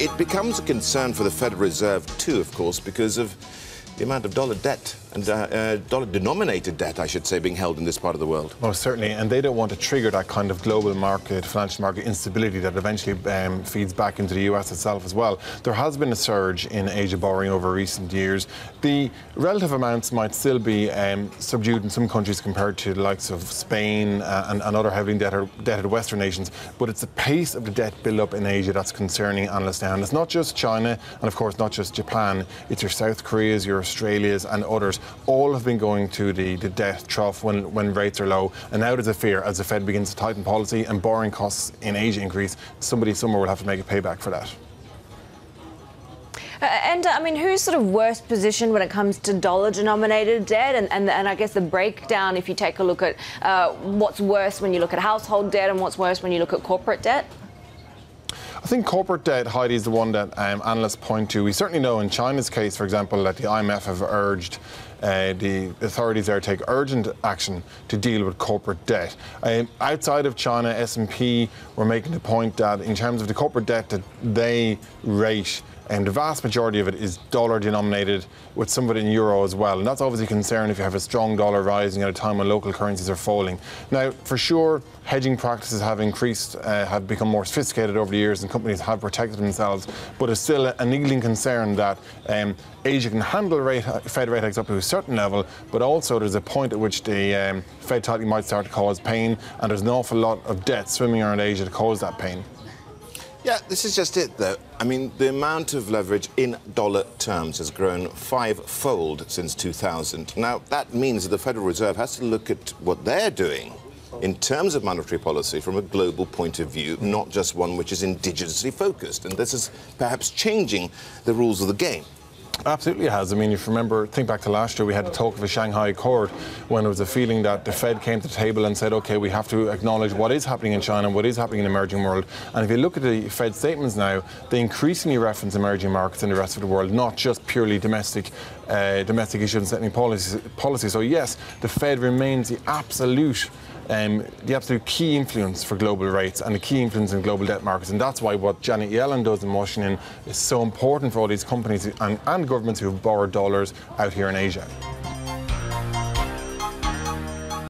it becomes a concern for the Federal Reserve too, of course, because of the amount of dollar debt and dollar-denominated debt, I should say, being held in this part of the world. Most certainly, and they don't want to trigger that kind of global market, financial market instability that eventually feeds back into the US itself as well. There has been a surge in Asia borrowing over recent years. The relative amounts might still be subdued in some countries compared to the likes of Spain and other heavily indebted Western nations, but it's the pace of the debt build-up in Asia that's concerning analysts now. And it's not just China, and of course not just Japan, it's your South Koreas, your Australias and others. All have been going to the debt trough when rates are low, and now there's a fear as the Fed begins to tighten policy and borrowing costs in Asia increase, somebody somewhere will have to make a payback for that. And I mean, who's sort of worse positioned when it comes to dollar-denominated debt? And I guess the breakdown, if you take a look at what's worse when you look at household debt and what's worse when you look at corporate debt? I think corporate debt, Heidi, is the one that analysts point to. We certainly know in China's case, for example, that the IMF have urged the authorities there to take urgent action to deal with corporate debt. Outside of China, S&P were making the point that in terms of the corporate debt that they rate, the vast majority of it is dollar denominated, with some of it in euro as well. And that's obviously a concern if you have a strong dollar rising at a time when local currencies are falling. Now, for sure, hedging practices have increased, have become more sophisticated over the years, and companies have protected themselves. But it's still a niggling concern that Asia can handle Fed rate hikes up to a certain level, but also there's a point at which the Fed tightening might start to cause pain, and there's an awful lot of debt swimming around Asia to cause that pain. Yeah, this is just it, though. I mean, the amount of leverage in dollar terms has grown five-fold since 2000. Now, that means that the Federal Reserve has to look at what they're doing in terms of monetary policy from a global point of view, not just one which is indigenously focused. And this is perhaps changing the rules of the game. Absolutely it has. I mean, if you remember, think back to last year, we had the talk of a Shanghai Accord when there was a feeling that the Fed came to the table and said, OK, we have to acknowledge what is happening in China, what is happening in the emerging world. And if you look at the Fed statements now, they increasingly reference emerging markets in the rest of the world, not just purely domestic issues and setting policy. So yes, the Fed remains the absolute key influence for global rates and the key influence in global debt markets. And that's why what Janet Yellen does in Washington is so important for all these companies and governments who have borrowed dollars out here in Asia.